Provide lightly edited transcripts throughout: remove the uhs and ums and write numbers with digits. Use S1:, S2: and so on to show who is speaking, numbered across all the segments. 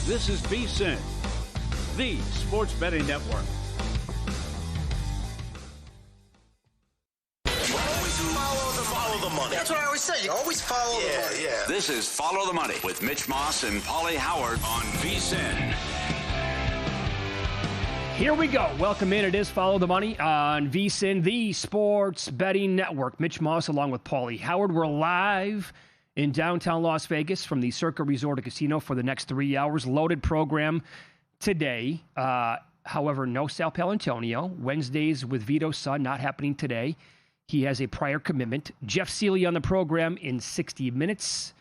S1: This is VSiN, the sports betting network.
S2: Follow the money. That's what I always say. You always follow the money. Yeah.
S3: This is Follow the Money with Mitch Moss and Paulie Howard on VSiN.
S4: Here we go. Welcome in. It is Follow the Money on VSiN, the sports betting network. Mitch Moss along with Paulie Howard. We're live in downtown Las Vegas from the Circa Resort and Casino for the next 3 hours. Loaded program today. However, no Sal Palantonio. Wednesdays with VSON not happening today. He has a prior commitment. Jeff Seeley on the program in 60 minutes.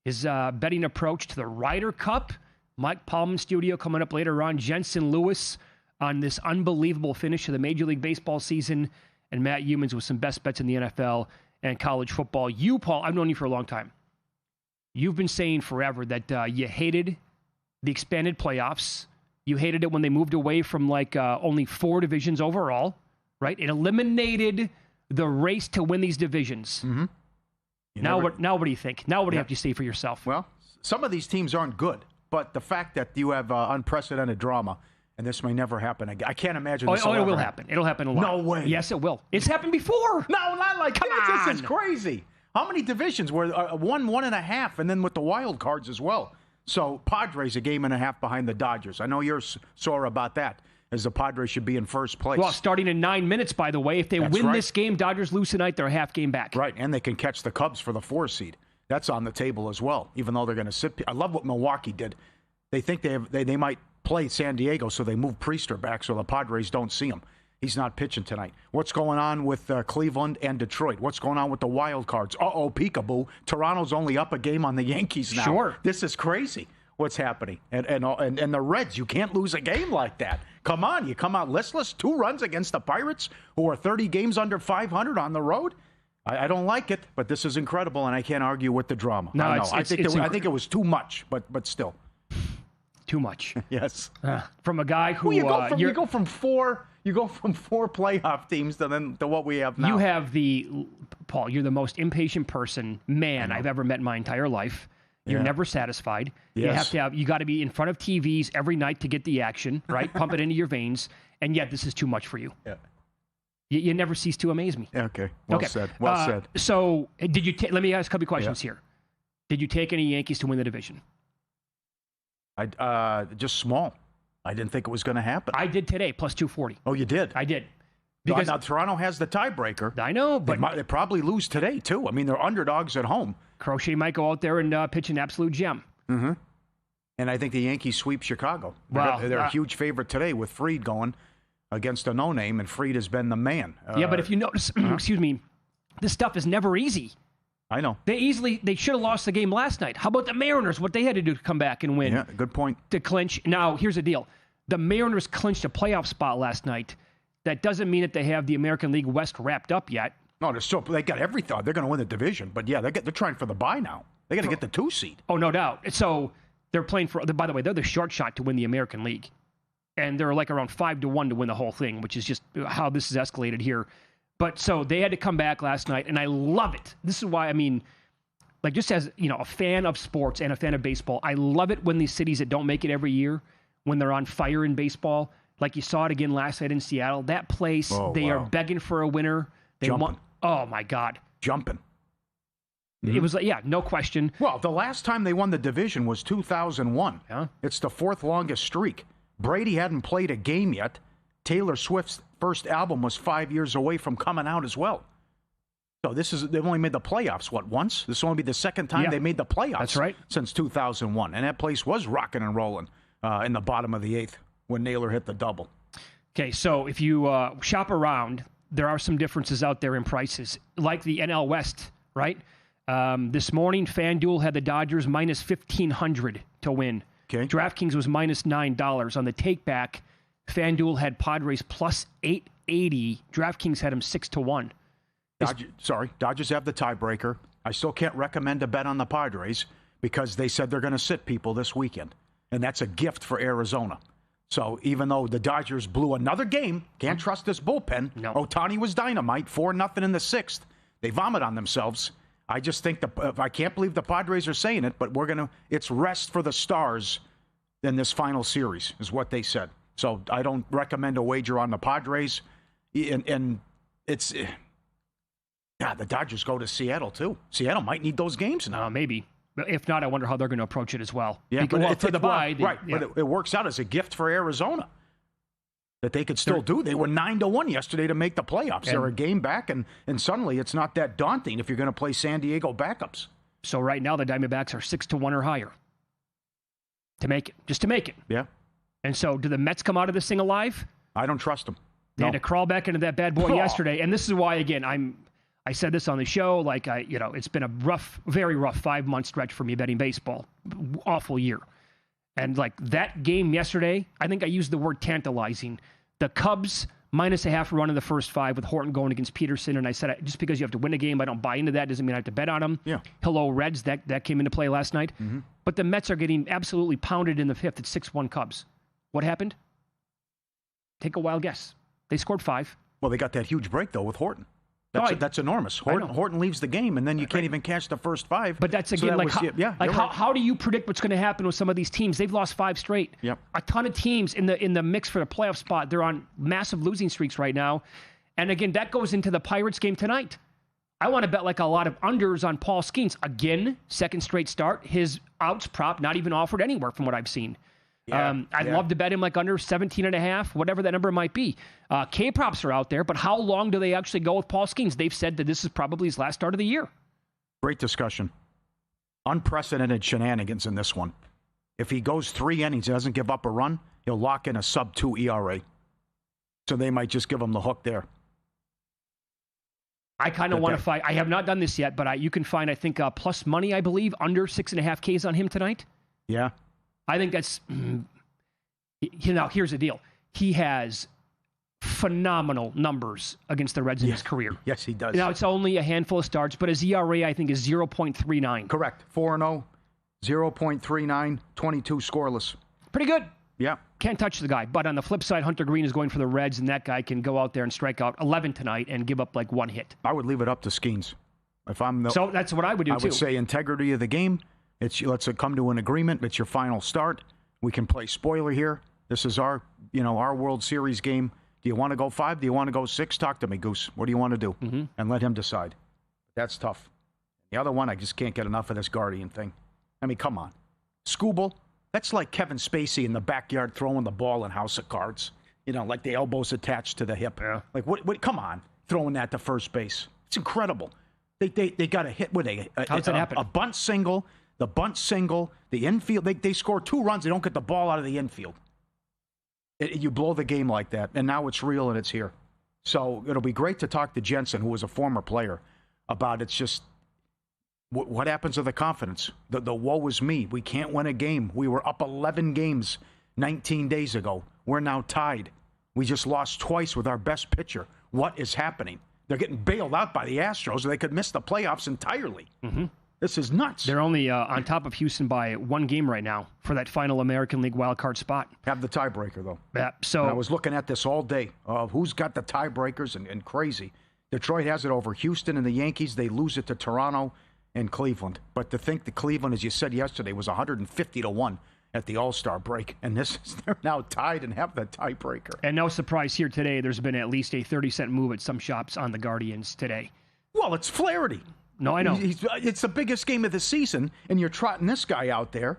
S4: His betting approach to the Ryder Cup. Mike Palm in studio coming up later on. Jensen Lewis on this unbelievable finish of the Major League Baseball season. And Matt Humans with some best bets in the NFL and college football. You, Paul, I've known you for a long time. You've been saying forever that you hated the expanded playoffs. You hated it when they moved away from only 4 divisions overall, right? It eliminated the race to win these divisions.
S5: Mm-hmm.
S4: Now what do you think? Now what do you have to say for yourself?
S5: Well, some of these teams aren't good, but the fact that you have unprecedented drama, and this may never happen again. I can't imagine this will
S4: it will
S5: ever
S4: happen. It'll happen a lot.
S5: No way.
S4: Yes, it will. It's happened before.
S5: No, not like
S4: Come
S5: this.
S4: on.
S5: This is crazy. How many divisions were 1.5, and then with the wild cards as well? So Padres a game and a half behind the Dodgers. I know you're sore about that, as the Padres should be in first place.
S4: Well, starting in 9 minutes, by the way. If they win this game, Dodgers lose tonight, they're a half game back.
S5: Right, and they can catch the Cubs for the 4 seed. That's on the table as well, even though they're going to sit. I love what Milwaukee did. They think they might play San Diego, so they move Priester back so the Padres don't see him. He's not pitching tonight. What's going on with Cleveland and Detroit? What's going on with the wild cards? Peekaboo. Toronto's only up a game on the Yankees now.
S4: Sure.
S5: This is crazy what's happening. And the Reds, you can't lose a game like that. Come on, you come out listless. 2 runs against the Pirates, who are 30 games under 500 on the road. I don't like it, but this is incredible, and I can't argue with the drama.
S4: No,
S5: I think it was too much, but still.
S4: Too much.
S5: Yes.
S4: From a guy who
S5: you go from 4 playoff teams to what we have now.
S4: You have Paul, you're the most impatient man I've ever met in my entire life. You're never satisfied.
S5: Yes.
S4: You got to be in front of TVs every night to get the action, right? Pump it into your veins. And yet this is too much for you.
S5: Yeah.
S4: You never cease to amaze me.
S5: Okay. Well said. Well said.
S4: So did you let me ask a couple of questions here. Did you take any Yankees to win the division?
S5: Just small. I didn't think it was going to happen.
S4: I did today, plus 240.
S5: Oh, you did?
S4: I did. Because
S5: now Toronto has the tiebreaker.
S4: I know, but
S5: they probably lose today, too. I mean, they're underdogs at home.
S4: Crochet might go out there and pitch an absolute gem.
S5: Mm-hmm. And I think the Yankees sweep Chicago.
S4: Wow.
S5: They're a huge favorite today with Fried going against a no-name, and Fried has been the man.
S4: But if you notice, excuse me, this stuff is never easy.
S5: I know.
S4: They should have lost the game last night. How about the Mariners, what they had to do to come back and win?
S5: Yeah, good point.
S4: To clinch. Now, here's the deal. The Mariners clinched a playoff spot last night. That doesn't mean that they have the American League West wrapped up yet.
S5: No, they got everything. They're going to win the division. But, yeah, they're trying for the bye now. They got to get the 2 seed.
S4: Oh, no doubt. So they're playing by the way, they're the short shot to win the American League. And they're like around 5-1 to win the whole thing, which is just how this is escalated here. But so they had to come back last night, and I love it. This is why, just as, a fan of sports and a fan of baseball, I love it when these cities that don't make it every year, when they're on fire in baseball, like you saw it again last night in Seattle. That place, are begging for a winner. Oh, my God.
S5: Jumping.
S4: Mm-hmm. It was no question.
S5: Well, the last time they won the division was 2001.
S4: Yeah.
S5: It's the 4th longest streak. Brady hadn't played a game yet. Taylor Swift's first album was 5 years away from coming out as well. So they've only made the playoffs, once? This will only be the second time they made the playoffs.
S4: That's right.
S5: Since 2001. And that place was rocking and rolling in the bottom of the 8th when Naylor hit the double.
S4: Okay, so if you shop around, there are some differences out there in prices, like the NL West, right? This morning, FanDuel had the Dodgers minus 1,500 to win.
S5: Okay.
S4: DraftKings was minus $9. On the take-back, FanDuel had Padres plus 880. DraftKings had them 6-1.
S5: Dodgers have the tiebreaker. I still can't recommend a bet on the Padres because they said they're going to sit people this weekend. And that's a gift for Arizona. So even though the Dodgers blew another game, can't trust this bullpen.
S4: No.
S5: Ohtani was dynamite, 4-0 in the 6th. They vomit on themselves. I just think I can't believe the Padres are saying it, but it's rest for the stars in this final series, is what they said. So I don't recommend a wager on the Padres. And it's, yeah, the Dodgers go to Seattle too. Seattle might need those games now.
S4: Maybe. If not, I wonder how they're going to approach it as well.
S5: Yeah,
S4: but for the bye.
S5: Right, but it works out as a gift for Arizona that they could still do. They were 9-1 yesterday to make the playoffs. They're a game back, and suddenly it's not that daunting if you're going to play San Diego backups.
S4: So right now the Diamondbacks are 6-1 or higher to make it, just to make it.
S5: Yeah.
S4: And so do the Mets come out of this thing alive?
S5: I don't trust them.
S4: They had to crawl back into that bad boy yesterday, and this is why, again, I said this on the show, it's been a very rough 5-month stretch for me betting baseball. Awful year. And that game yesterday, I think I used the word tantalizing. The Cubs -0.5 run in the first 5 with Horton going against Peterson, and I said, just because you have to win a game, I don't buy into that. Doesn't mean I have to bet on them.
S5: Yeah.
S4: Hello, Reds, that came into play last night. Mm-hmm. But the Mets are getting absolutely pounded in the 5th at 6-1 Cubs. What happened? Take a wild guess. They scored 5.
S5: Well, they got that huge break, though, with Horton. That's enormous. Horton leaves the game, and then you can't even catch the first 5.
S4: But that's, again, how do you predict what's going to happen with some of these teams? They've lost 5 straight.
S5: Yep.
S4: A ton of teams in the mix for the playoff spot. They're on massive losing streaks right now. And, again, that goes into the Pirates game tonight. I want to bet a lot of unders on Paul Skeens. Again, second straight start. His outs prop not even offered anywhere from what I've seen. I'd love to bet him under 17.5, whatever that number might be. K-props are out there, but how long do they actually go with Paul Skeens? They've said that this is probably his last start of the year.
S5: Great discussion. Unprecedented shenanigans in this one. If he goes 3 innings and doesn't give up a run, he'll lock in a sub-2 ERA. So they might just give him the hook there.
S4: I kind of want to fight. I have not done this yet, but you can find, I think, plus money, I believe, under 6.5 Ks on him tonight.
S5: Yeah.
S4: I think that's, here's the deal. He has phenomenal numbers against the Reds in his career.
S5: Yes, he does.
S4: Now, it's only a handful of starts, but his ERA, I think, is 0.39.
S5: Correct. 4-0, 0.39, 22 scoreless.
S4: Pretty good.
S5: Yeah.
S4: Can't touch the guy. But on the flip side, Hunter Green is going for the Reds, and that guy can go out there and strike out 11 tonight and give up 1 hit.
S5: I would leave it up to Skeens.
S4: So that's what I would do, too.
S5: I would say integrity of the game. Let's come to an agreement. It's your final start. We can play spoiler here. This is our World Series game. Do you want to go 5? Do you want to go 6? Talk to me, Goose. What do you want to do? Mm-hmm. And let him decide. That's tough. The other one, I just can't get enough of this Guardian thing. I mean, come on. Scooble, that's like Kevin Spacey in the backyard throwing the ball in House of Cards. Like the elbows attached to the hip.
S4: Yeah.
S5: What? Come on. Throwing that to first base. It's incredible. They got a hit with
S4: How's that happen?
S5: A bunt single. The bunt single, the infield, they score 2 runs. They don't get the ball out of the infield. You blow the game like that, and now it's real and it's here. So it'll be great to talk to Jensen, who was a former player, about it's just what happens to the confidence. The woe is me. We can't win a game. We were up 11 games 19 days ago. We're now tied. We just lost twice with our best pitcher. What is happening? They're getting bailed out by the Astros, or they could miss the playoffs entirely. Mm-hmm. This is nuts.
S4: They're only on top of Houston by 1 game right now for that final American League wildcard spot.
S5: Have the tiebreaker, though.
S4: Yeah, so
S5: and I was looking at this all day of who's got the tiebreakers and crazy. Detroit has it over Houston and the Yankees. They lose it to Toronto and Cleveland. But to think that Cleveland, as you said yesterday, was 150-1 at the All-Star break. And they're now tied and have the tiebreaker.
S4: And no surprise here today, there's been at least a 30-cent move at some shops on the Guardians today.
S5: Well, it's Flaherty.
S4: No, I know.
S5: It's the biggest game of the season, and you're trotting this guy out there,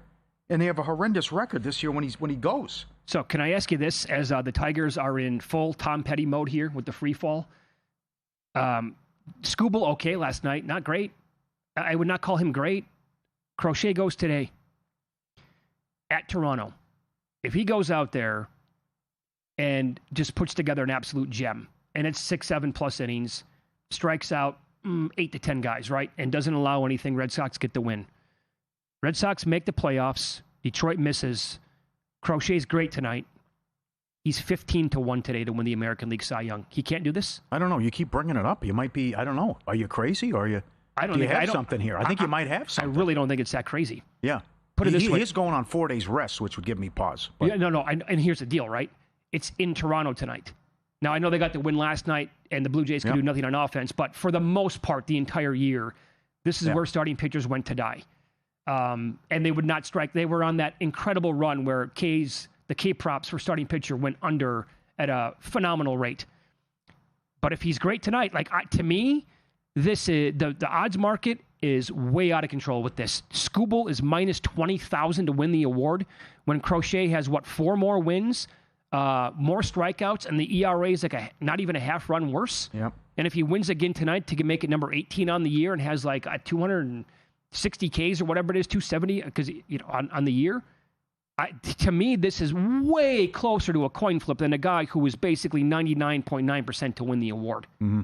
S5: and they have a horrendous record this year when he goes.
S4: So can I ask you this, as the Tigers are in full Tom Petty mode here with the free fall? Scooble, okay, last night. Not great. I would not call him great. Crochet goes today at Toronto. If he goes out there and just puts together an absolute gem, and it's 6-7+ innings, strikes out 8 to 10 guys, right? And doesn't allow anything. Red Sox get the win. Red Sox make the playoffs. Detroit misses. Crochet's great tonight. He's 15-1 today to win the American League Cy Young. He can't do this?
S5: I don't know. You keep bringing it up. You might be, I don't know. Are you crazy or are you? Do you have something here? I think you might have something.
S4: I really don't think it's that crazy.
S5: Yeah.
S4: Put it this way.
S5: He's going on 4 days rest, which would give me pause.
S4: But. Yeah, no. And here's the deal, right? It's in Toronto tonight. Now, I know they got the win last night, and the Blue Jays could do nothing on offense, but for the most part, the entire year, this is where starting pitchers went to die. and they would not strike. They were on that incredible run where the K props for starting pitcher went under at a phenomenal rate. But if he's great tonight, to me, this is the odds market is way out of control with this. Skubal is minus 20,000 to win the award when Crochet has 4 more wins, more strikeouts, and the ERA is not even a half run worse.
S5: Yep.
S4: And if he wins again tonight to make it number 18 on the year and has a 260 Ks or whatever it is, 270 because on the year. To me, this is way closer to a coin flip than a guy who was basically 99.9% to win the award.
S5: Mm-hmm.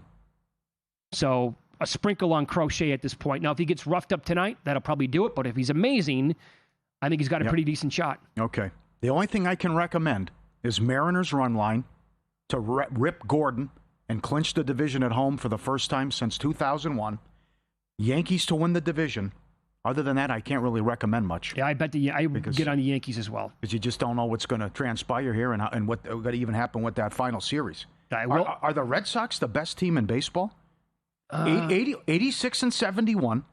S4: So a sprinkle on Crochet at this point. Now, if he gets roughed up tonight, that'll probably do it. But if he's amazing, I think he's got a pretty decent shot.
S5: Okay. The only thing I can recommend is Mariners run line to rip Gordon and clinch the division at home for the first time since 2001. Yankees to win the division. Other than that, I can't really recommend much.
S4: Yeah, I bet I get on the Yankees as well.
S5: Because you just don't know what's going to transpire here and what's going to even happen with that final series. Are the Red Sox the best team in baseball? 86 and 71,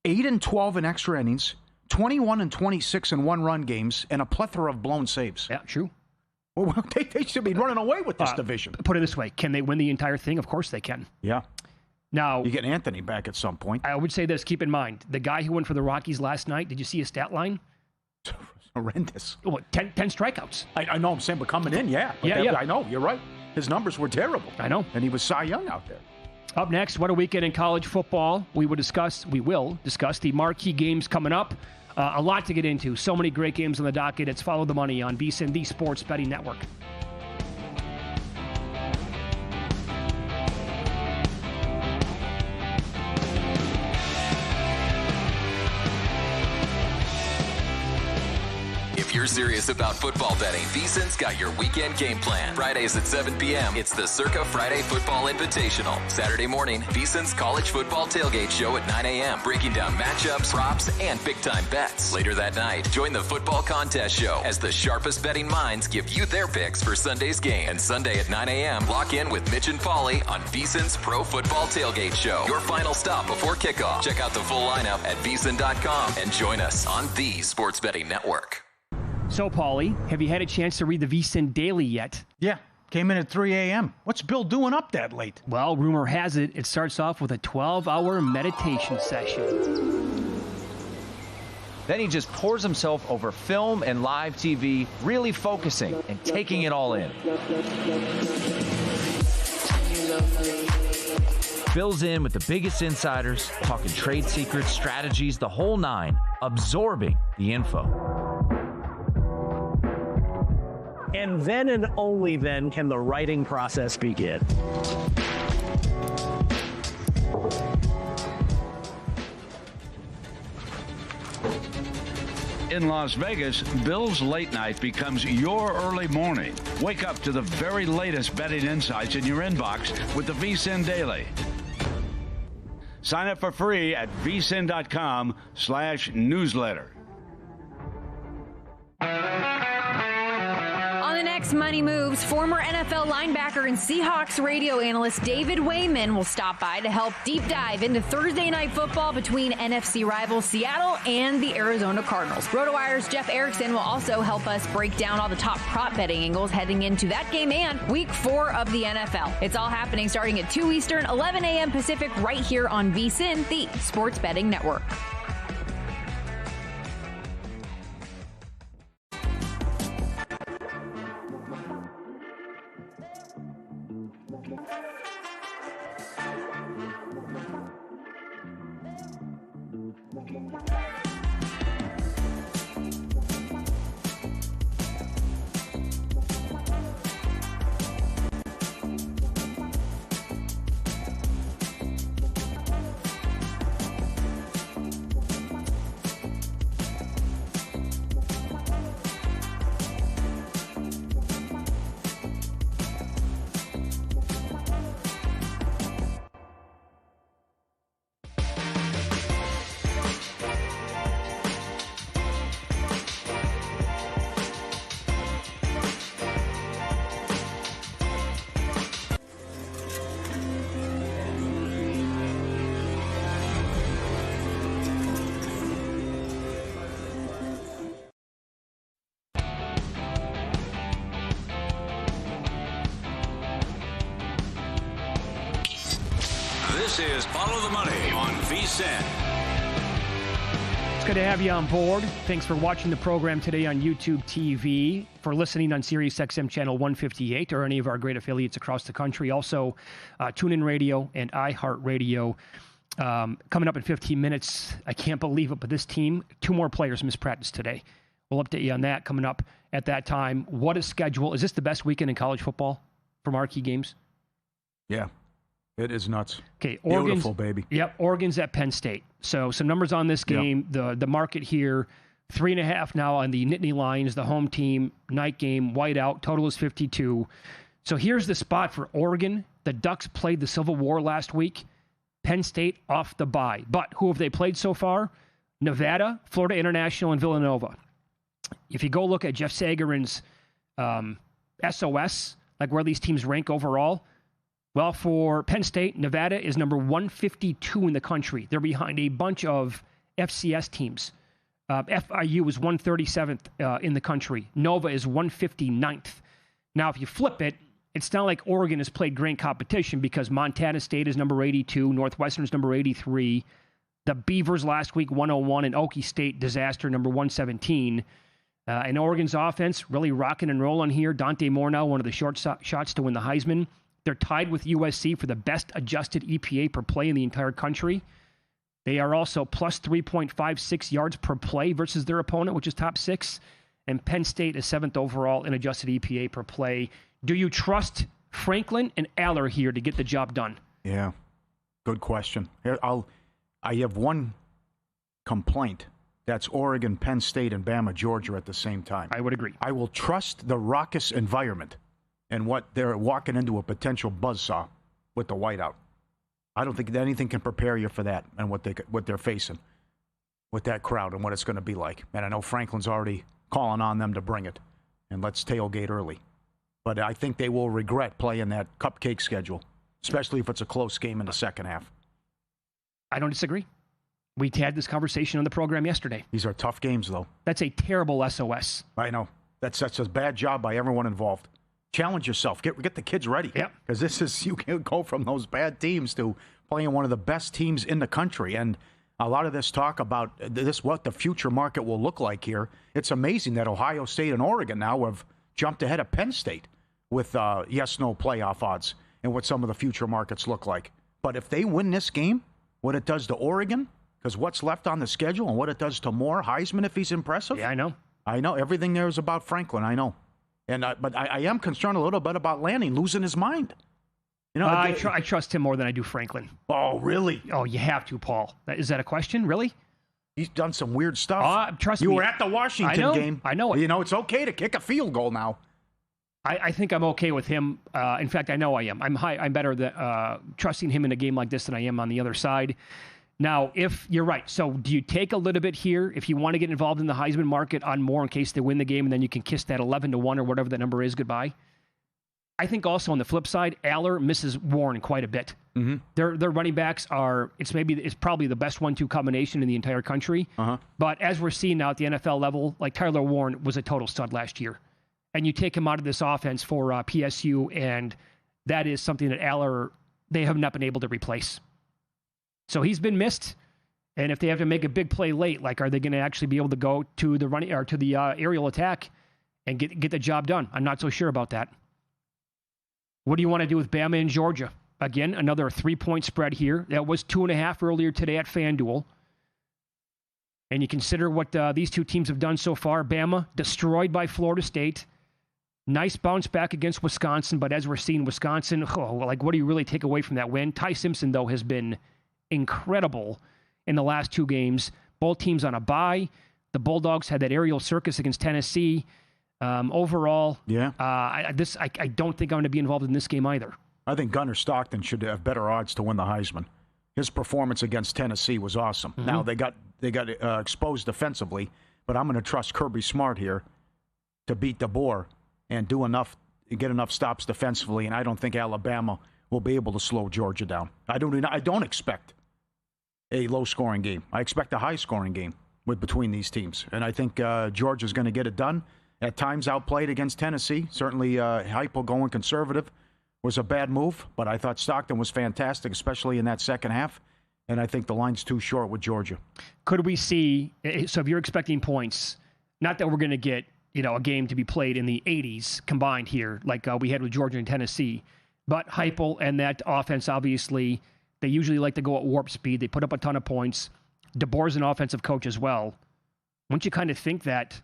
S5: 8 and 12 in extra innings, 21 and 26 in one-run games, and a plethora of blown saves.
S4: Yeah, true.
S5: Well, they should be running away with this division.
S4: Put it this way. Can they win the entire thing? Of course they can.
S5: Yeah.
S4: Now,
S5: you get Anthony back at some point.
S4: I would say this. Keep in mind, the guy who went for the Rockies last night, did you see his stat line?
S5: Horrendous.
S4: 10 strikeouts.
S5: I know, I'm saying, but coming in, yeah. I know, you're right. His numbers were terrible.
S4: I know.
S5: And he was Cy Young out there.
S4: Up next, what a weekend in college football. We will discuss the marquee games coming up. A lot to get into. So many great games on the docket. It's Follow the Money on VSiN, the Sports Betting Network.
S6: If you're serious about football betting, VSiN's got your weekend game plan. Fridays at 7 p.m., it's the Circa Friday Football Invitational. Saturday morning, VSiN's college football tailgate show at 9 a.m., breaking down matchups, props, and big-time bets. Later that night, join the football contest show as the sharpest betting minds give you their picks for Sunday's game. And Sunday at 9 a.m., lock in with Mitch and Paulie on VSiN's Pro Football Tailgate Show. Your final stop before kickoff. Check out the full lineup at VSiN.com and join us on the Sports Betting Network.
S4: So, Paulie, have you had a chance to read the VSiN Daily yet?
S5: Yeah, came in at 3 a.m. What's Bill doing up that late?
S4: Well, rumor has it starts off with a 12-hour meditation session.
S7: Then he just pours himself over film and live TV, really focusing and taking it all in. Bill's in with the biggest insiders, talking trade secrets, strategies, the whole nine, absorbing the info.
S8: And then and only then can the writing process begin.
S1: In Las Vegas, Bill's Late Night becomes your early morning. Wake up to the very latest betting insights in your inbox with the VSiN Daily. Sign up for free at vsin.com/newsletter.
S9: On the next Money Moves, former NFL linebacker and Seahawks radio analyst David Wayman will stop by to help deep dive into Thursday night football between NFC rivals Seattle and the Arizona Cardinals. RotoWire's Jeff Erickson will also help us break down all the top prop betting angles heading into that game and Week 4 of the NFL. It's all happening starting at 2 Eastern, 11 a.m. Pacific, right here on VSiN, the Sports Betting Network.
S3: This is Follow the Money on VSiN.
S4: It's good to have you on board. Thanks for watching the program today on YouTube TV, for listening on Sirius XM channel 158 or any of our great affiliates across the country. Also, TuneIn Radio and iHeartRadio. Coming up in 15 minutes, I can't believe it, but this team, 2 more players missed practice today. We'll update you on that coming up at that time. What a schedule. Is this the best weekend in college football for marquee games?
S5: Yeah, it is nuts.
S4: Okay,
S5: beautiful, baby.
S4: Yep, Oregon's at Penn State. So some numbers on this game. Yep. The market here, 3.5 now on the Nittany Lions, the home team, night game, whiteout. Total is 52. So here's the spot for Oregon. The Ducks played the Civil War last week. Penn State off the bye. But who have they played so far? Nevada, Florida International, and Villanova. If you go look at Jeff Sagarin's SOS, like where these teams rank overall, well, for Penn State, Nevada is number 152 in the country. They're behind a bunch of FCS teams. FIU is 137th in the country. Nova is 159th. Now, if you flip it, it's not like Oregon has played great competition because Montana State is number 82, Northwestern's number 83, the Beavers last week 101, and Okie State disaster number 117. And Oregon's offense really rocking and rolling here. Dante Moore now one of the short shots to win the Heisman. They're tied with USC for the best adjusted EPA per play in the entire country. They are also plus 3.56 yards per play versus their opponent, which is top 6. And Penn State is 7th overall in adjusted EPA per play. Do you trust Franklin and Aller here to get the job done?
S5: Yeah, good question. I have one complaint. That's Oregon, Penn State, and Bama, Georgia at the same time.
S4: I would agree.
S5: I will trust the raucous environment and what they're walking into a potential buzzsaw with the whiteout. I don't think that anything can prepare you for that and what they're facing with that crowd and what it's going to be like. And I know Franklin's already calling on them to bring it, and let's tailgate early. But I think they will regret playing that cupcake schedule, especially if it's a close game in the second half.
S4: I don't disagree. We had this conversation on the program yesterday.
S5: These are tough games, though.
S4: That's a terrible SOS.
S5: I know. That's such a bad job by everyone involved. Challenge yourself. Get the kids ready.
S4: Yeah.
S5: Because you can go from those bad teams to playing one of the best teams in the country. And a lot of this talk about what the future market will look like here. It's amazing that Ohio State and Oregon now have jumped ahead of Penn State with yes/no playoff odds and what some of the future markets look like. But if they win this game, what it does to Oregon, because what's left on the schedule and what it does to Moore, Heisman if he's impressive.
S4: Yeah, I know.
S5: I know. Everything there is about Franklin. I know. But I am concerned a little bit about Lanning losing his mind. You know,
S4: I trust him more than I do Franklin.
S5: Oh, really?
S4: Oh, you have to, Paul. Is that a question? Really?
S5: He's done some weird stuff.
S4: Trust me.
S5: You were at the Washington game.
S4: I know it.
S5: You know, it's okay to kick a field goal now.
S4: I think I'm okay with him. In fact, I know I am. I'm better trusting him in a game like this than I am on the other side. Now, if you're right, so do you take a little bit here if you want to get involved in the Heisman market on Moore in case they win the game and then you can kiss that 11-1 or whatever that number is goodbye? I think also on the flip side, Aller misses Warren quite a bit.
S5: Mm-hmm.
S4: Their running backs it's probably the best 1-2 combination in the entire country.
S5: Uh-huh.
S4: But as we're seeing now at the NFL level, like Tyler Warren was a total stud last year. And you take him out of this offense for PSU, and that is something that Aller, they have not been able to replace. So he's been missed, and if they have to make a big play late, like are they going to actually be able to go to the running or to the aerial attack and get the job done? I'm not so sure about that. What do you want to do with Bama and Georgia? Again, another 3-point spread here. That was 2.5 earlier today at FanDuel. And you consider what these two teams have done so far. Bama destroyed by Florida State. Nice bounce back against Wisconsin, but as we're seeing, Wisconsin, what do you really take away from that win? Ty Simpson, though, has been incredible in the last 2 games. Both teams on a bye. The Bulldogs had that aerial circus against Tennessee. Overall, I don't think I'm going to be involved in this game either.
S5: I think Gunnar Stockton should have better odds to win the Heisman. His performance against Tennessee was awesome. Mm-hmm. Now they got exposed defensively, but I'm going to trust Kirby Smart here to beat DeBoer and get enough stops defensively, and I don't think Alabama will be able to slow Georgia down. I don't expect a low-scoring game. I expect a high-scoring game between these teams, and I think Georgia's going to get it done. At times outplayed against Tennessee. Certainly Heupel going conservative was a bad move, but I thought Stockton was fantastic, especially in that second half. And I think the line's too short with Georgia.
S4: Could we see, so if you're expecting points, not that we're going to get, a game to be played in the 80s combined here, like we had with Georgia and Tennessee, but Heupel and that offense, obviously, they usually like to go at warp speed. They put up a ton of points. DeBoer's an offensive coach as well. Wouldn't you kind of think that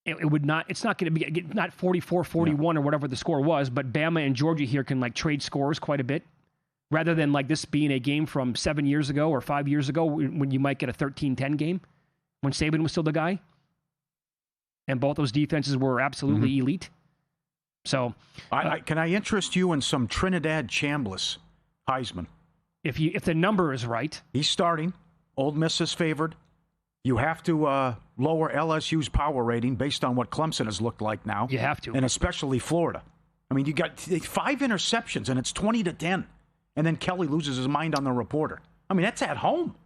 S4: it's not going to be not 44-41 or whatever the score was, but Bama and Georgia here can trade scores quite a bit rather than this being a game from 7 years ago or 5 years ago when you might get a 13-10 game when Saban was still the guy. And both those defenses were absolutely elite. So,
S5: can I interest you in some Trinidad Chambliss Heisman?
S4: If the number is right,
S5: he's starting. Ole Miss is favored. You have to lower LSU's power rating based on what Clemson has looked like now.
S4: You have to,
S5: and especially Florida. I mean, you got 5 interceptions and it's 20-10, and then Kelly loses his mind on the reporter. I mean, that's at home.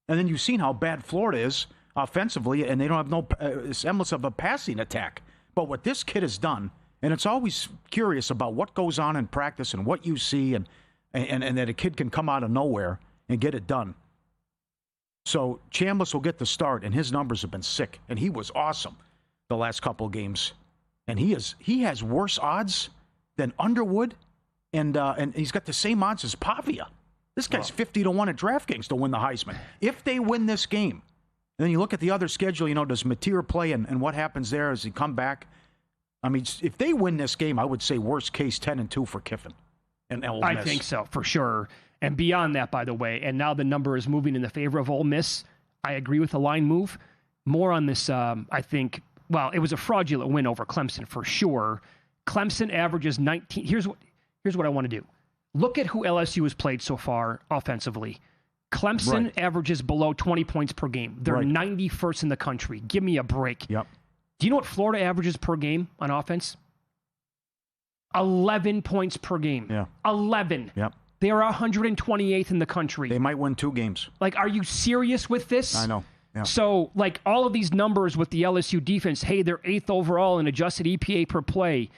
S5: And then you've seen how bad Florida is offensively, and they don't have no semblance of a passing attack. But what this kid has done, and it's always curious about what goes on in practice and what you see, and that a kid can come out of nowhere and get it done. So Chambliss will get the start, and his numbers have been sick, and he was awesome the last couple of games. And he has worse odds than Underwood, and he's got the same odds as Pavia. This guy's 50-1 at DraftKings to win the Heisman. If they win this game, and then you look at the other schedule, does Mateer play and what happens there as he come back? I mean, if they win this game, I would say worst case 10-2 for Kiffin and Ole Miss.
S4: I think so, for sure. And beyond that, by the way, and now the number is moving in the favor of Ole Miss. I agree with the line move. More on this, I think, it was a fraudulent win over Clemson for sure. Clemson averages 19. Here's what I want to do. Look at who LSU has played so far offensively. Clemson averages below 20 points per game. They're 91st in the country. Give me a break.
S5: Yep.
S4: Do you know what Florida averages per game on offense? 11 points per game.
S5: Yeah.
S4: 11.
S5: Yep.
S4: They are 128th in the country.
S5: They might win 2 games.
S4: Are you serious with this?
S5: I know. Yeah.
S4: So, all of these numbers with the LSU defense, hey, they're 8th overall in adjusted EPA per play.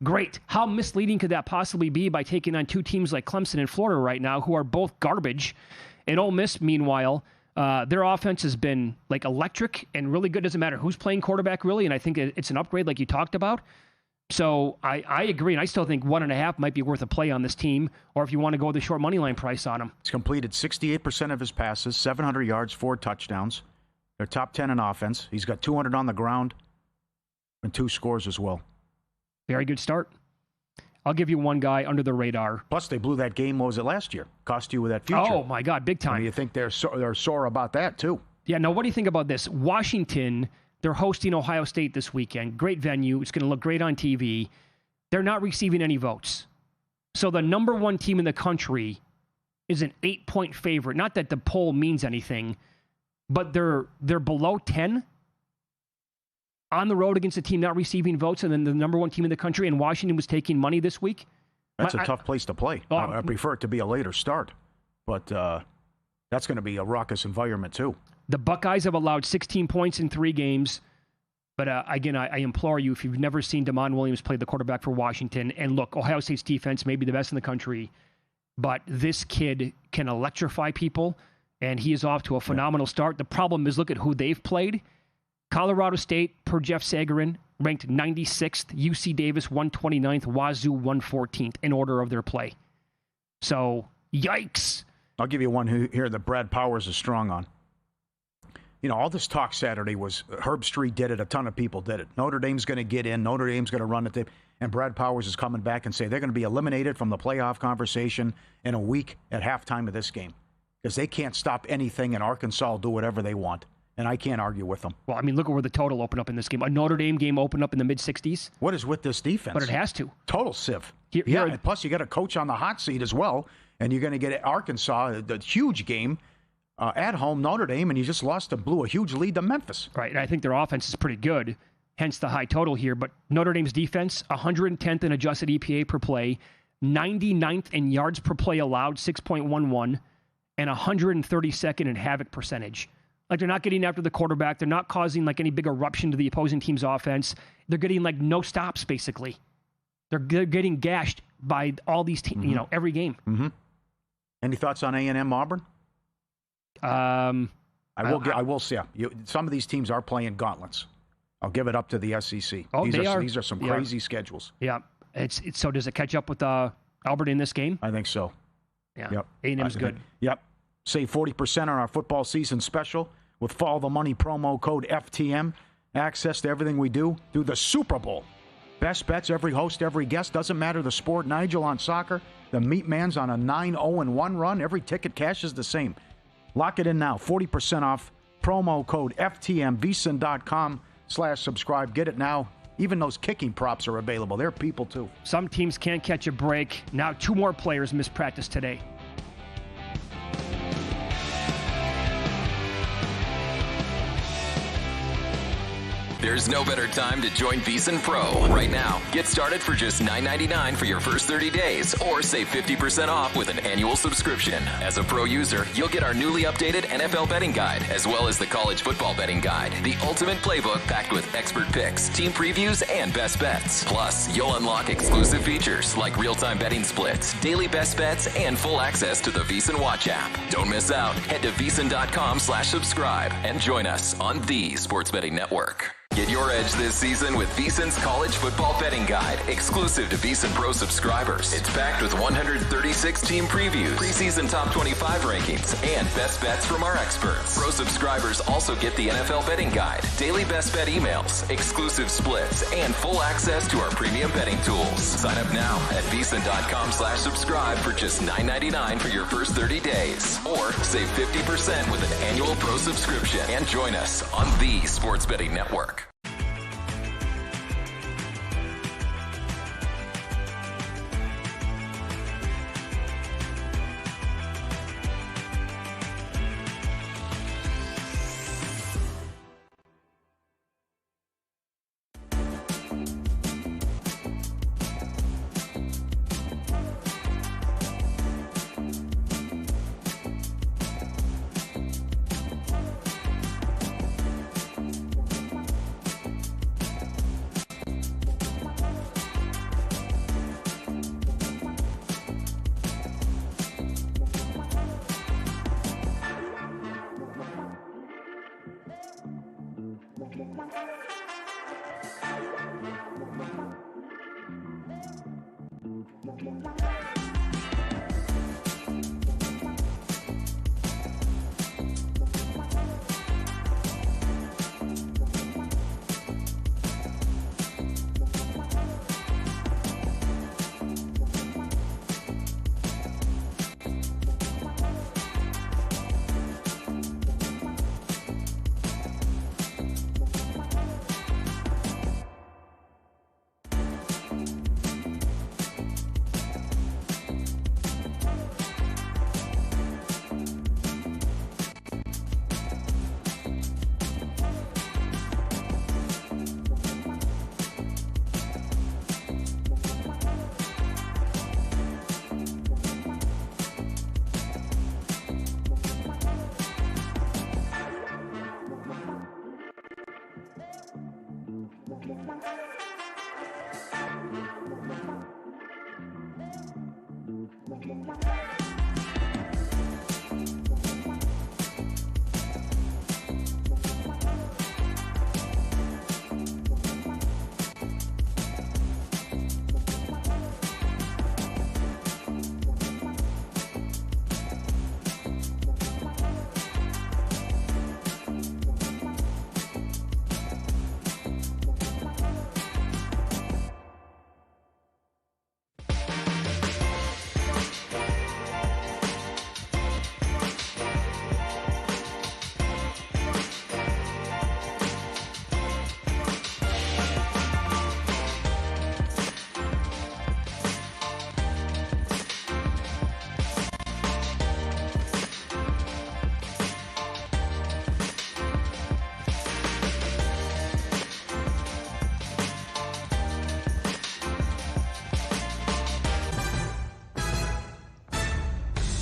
S4: Great. How misleading could that possibly be by taking on 2 teams like Clemson and Florida right now, who are both garbage? And Ole Miss, meanwhile, their offense has been electric and really good. Doesn't matter who's playing quarterback, really. And I think it's an upgrade like you talked about. So I agree, and I still think 1.5 might be worth a play on this team, or if you want to go with the short money line price on him.
S5: He's completed 68% of his passes, 700 yards, 4 touchdowns. They're top 10 in offense. He's got 200 on the ground and 2 scores as well.
S4: Very good start. I'll give you one guy under the radar.
S5: Plus, they blew that game. What was it last year? Cost you with that future.
S4: Oh, my God, big time.
S5: You think they're sore about that, too?
S4: Yeah, now, what do you think about this? Washington, they're hosting Ohio State this weekend. Great venue. It's going to look great on TV. They're not receiving any votes. So the number 1 team in the country is an 8-point favorite. Not that the poll means anything, but they're below 10 on the road against a team not receiving votes, and then the number 1 team in the country, and Washington was taking money this week.
S5: That's a tough place to play. I prefer it to be a later start, but that's going to be a raucous environment too.
S4: The Buckeyes have allowed 16 points in 3 games, but again, I implore you, if you've never seen Damon Williams play the quarterback for Washington, and look, Ohio State's defense may be the best in the country, but this kid can electrify people, and he is off to a phenomenal start. The problem is, look at who they've played. Colorado State, per Jeff Sagarin, ranked 96th, UC Davis 129th, Wazoo 114th in order of their play. So, yikes.
S5: I'll give you one here that Brad Powers is strong on. All this talk Saturday was Herb Street did it, a ton of people did it. Notre Dame's going to get in, Notre Dame's going to run it, and Brad Powers is coming back and say they're going to be eliminated from the playoff conversation in a week at halftime of this game because they can't stop anything, and Arkansas will do whatever they want. And I can't argue with them.
S4: Well, I mean, look at where the total opened up in this game. A Notre Dame game opened up in the mid-60s.
S5: What is with this defense?
S4: But it has to.
S5: Total sieve.
S4: And
S5: plus you got a coach on the hot seat as well, and you're going to get Arkansas, the huge game, at home, Notre Dame, and you just blew a huge lead to Memphis.
S4: Right, and I think their offense is pretty good, hence the high total here. But Notre Dame's defense, 110th in adjusted EPA per play, 99th in yards per play allowed, 6.11, and 132nd in havoc percentage. They're not getting after the quarterback. They're not causing any big eruption to the opposing team's offense. They're getting no stops, basically. They're getting gashed by all these teams, every game.
S5: Mm-hmm. Any thoughts on A&M Auburn? I will say some of these teams are playing gauntlets. I'll give it up to the SEC.
S4: Oh,
S5: These are some crazy schedules.
S4: Yeah. So does it catch up with Albert in this game?
S5: I think so.
S4: Yeah.
S5: Yep.
S4: A&M's good.
S5: Yep. Save 40% on our football season special with Follow the Money promo code FTM. Access to everything we do through the Super Bowl. Best bets, every host, every guest. Doesn't matter the sport. Nigel on soccer. The Meat Man's on a 9-0-1 run. Every ticket cash is the same. Lock it in now. 40% off. Promo code FTM. VSiN.com/subscribe. Get it now. Even those kicking props are available. They're people too.
S4: Some teams can't catch a break. Now 2 more players missed practice today.
S6: There's no better time to join VSiN Pro. Right now, get started for just $9.99 for your first 30 days or save 50% off with an annual subscription. As a Pro user, you'll get our newly updated NFL betting guide as well as the college football betting guide, the ultimate playbook packed with expert picks, team previews, and best bets. Plus, you'll unlock exclusive features like real-time betting splits, daily best bets, and full access to the VSiN Watch app. Don't miss out. Head to VSiN.com/subscribe and join us on the Sports Betting Network. Get your edge this season with VSiN's College Football Betting Guide, exclusive to VSiN Pro subscribers. It's packed with 136 team previews, preseason top 25 rankings, and best bets from our experts. Pro subscribers also get the NFL Betting Guide, daily best bet emails, exclusive splits, and full access to our premium betting tools. Sign up now at VSiN.com/subscribe for just $9.99 for your first 30 days. Or save 50% with an annual Pro subscription and join us on the Sports Betting Network.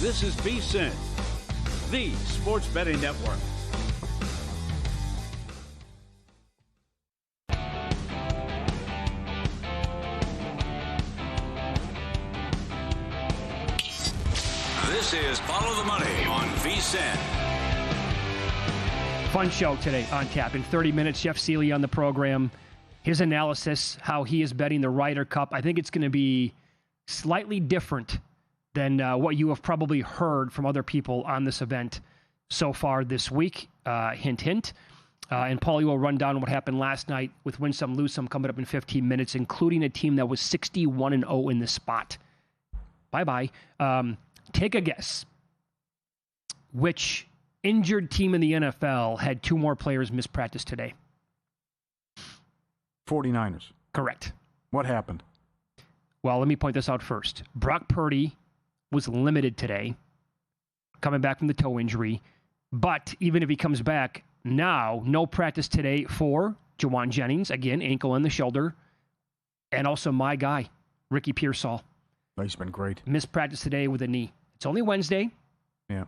S1: This is VSiN, the Sports Betting Network.
S3: This is Follow the Money on VSiN.
S4: Fun show today on tap. In 30 minutes, Jeff Seeley on the program. His analysis, how he is betting the Ryder Cup. I think it's going to be slightly different than what you have probably heard from other people on this event so far this week. Hint, hint. And Paulie will run down what happened last night with Win Some, Lose Some coming up in 15 minutes, including a team that was 61-0 in this spot. Bye-bye. Take a guess. Which injured team in the NFL had 2 more players miss practice today?
S5: 49ers.
S4: Correct.
S5: What happened?
S4: Well, let me point this out first. Brock Purdy was limited today, coming back from the toe injury. But even if he comes back now, no practice today for Jawan Jennings, again, ankle and the shoulder, and also my guy, Ricky Pearsall.
S5: He's been great.
S4: Missed practice today with a knee. It's only Wednesday.
S5: Yeah.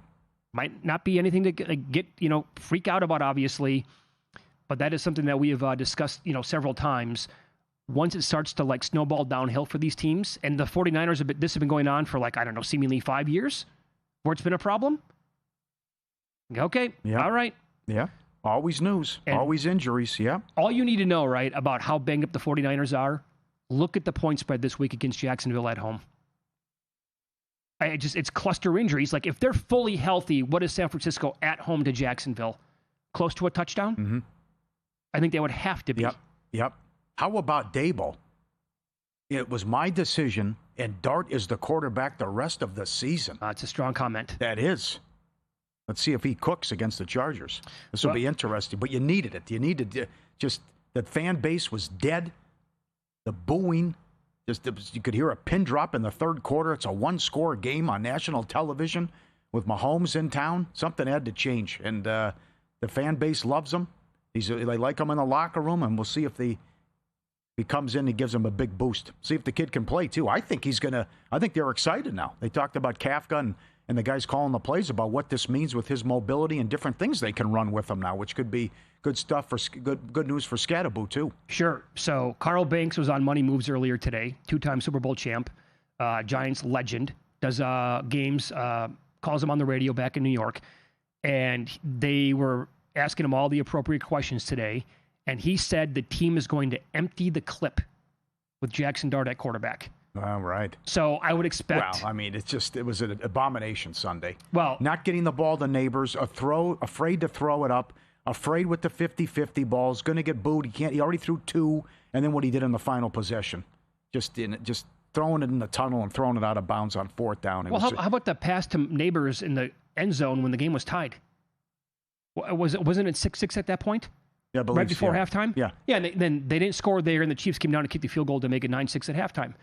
S4: Might not be anything to get, freak out about, obviously. But that is something that we have discussed, several times. Once it starts to snowball downhill for these teams, and the 49ers, this has been going on for seemingly 5 years, where it's been a problem. Okay.
S5: Yeah.
S4: All right.
S5: Yeah. Always news. And always injuries. Yeah.
S4: All you need to know, right, about how banged up the 49ers are, look at the point spread this week against Jacksonville at home. It's cluster injuries. If they're fully healthy, what is San Francisco at home to Jacksonville? Close to a touchdown?
S5: Mm-hmm.
S4: I think they would have to be.
S5: Yep. How about Dable? It was my decision, and Dart is the quarterback the rest of the season.
S4: It's a strong comment.
S5: That is. Let's see if he cooks against the Chargers. This will be interesting, but you needed it. You needed just the fan base was dead. The booing. You could hear a pin drop in the third quarter. It's a 1-score game on national television with Mahomes in town. Something had to change, and the fan base loves him. They like him in the locker room, and we'll see if he comes in, he gives him a big boost. See if the kid can play, too. I think they're excited now. They talked about Kafka and the guys calling the plays about what this means with his mobility and different things they can run with him now, which could be good stuff for good news for Scatterboo, too.
S4: Sure. So Carl Banks was on Money Moves earlier today, 2-time Super Bowl champ, Giants legend, does games, calls him on the radio back in New York. And they were asking him all the appropriate questions today. And he said the team is going to empty the clip with Jackson Dart at quarterback.
S5: All right.
S4: So I would expect...
S5: Well, it was an abomination Sunday.
S4: Well...
S5: Not getting the ball to Neighbors, afraid to throw it up, afraid with the 50-50 balls, going to get booed. He already threw 2, and then what he did in the final possession. Just throwing it in the tunnel and throwing it out of bounds on 4th down.
S4: How about the pass to Neighbors in the end zone when the game was tied? Wasn't it 6-6 at that point?
S5: Yeah,
S4: right before halftime?
S5: Yeah.
S4: Yeah, and then they didn't score there, and the Chiefs came down to kick the field goal to make it 9-6 at halftime.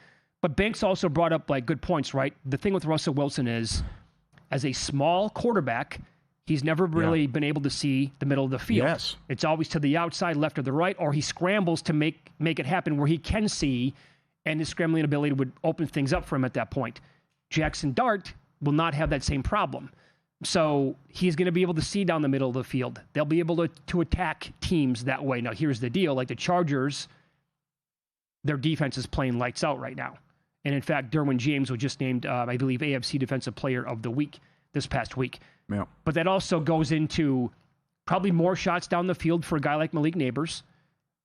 S4: But Banks also brought up good points, right? The thing with Russell Wilson is, as a small quarterback, he's never really been able to see the middle of the field.
S5: Yes.
S4: It's always to the outside, left or the right, or he scrambles to make it happen where he can see, and his scrambling ability would open things up for him at that point. Jackson Dart will not have that same problem. So he's going to be able to see down the middle of the field. They'll be able to attack teams that way. Now, here's the deal. The Chargers, their defense is playing lights out right now. And, in fact, Derwin James was just named, I believe, AFC Defensive Player of the Week this past week.
S5: Yeah.
S4: But that also goes into probably more shots down the field for a guy like Malik Neighbors,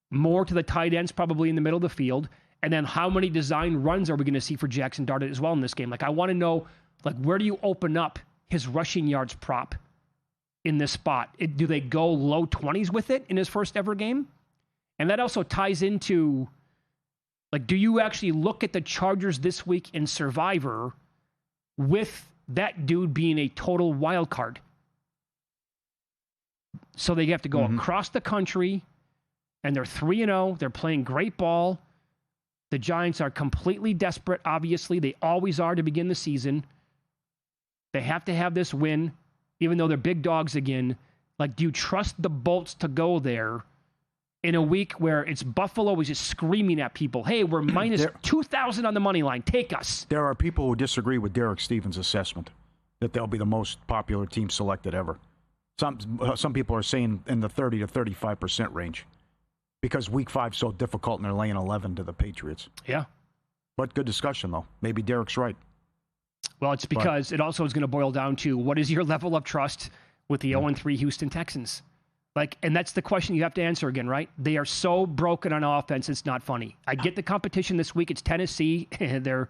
S4: more to the tight ends probably in the middle of the field, and then how many design runs are we going to see for Jackson Dart as well in this game? I want to know, where do you open up his rushing yards prop in this spot? Do they go low 20s with it in his first ever game? And that also ties into, do you actually look at the Chargers this week in Survivor with that dude being a total wild card? So they have to go across the country, and they're 3-0. They're playing great ball. The Giants are completely desperate, obviously. They always are to begin the season. They have to have this win, even though they're big dogs again. Do you trust the Bolts to go there in a week where it's Buffalo is just screaming at people, hey, we're minus 2,000 on the money line. Take us.
S5: There are people who disagree with Derek Stevens' assessment that they'll be the most popular team selected ever. Some people are saying in the 30 to 35% range because Week 5 is so difficult and they're laying 11 to the Patriots.
S4: Yeah.
S5: But good discussion, though. Maybe Derek's right.
S4: Well, it's because it also is going to boil down to what is your level of trust with the 0-3 Houston Texans? And that's the question you have to answer again, right? They are so broken on offense, it's not funny. I get the competition this week. It's Tennessee. They're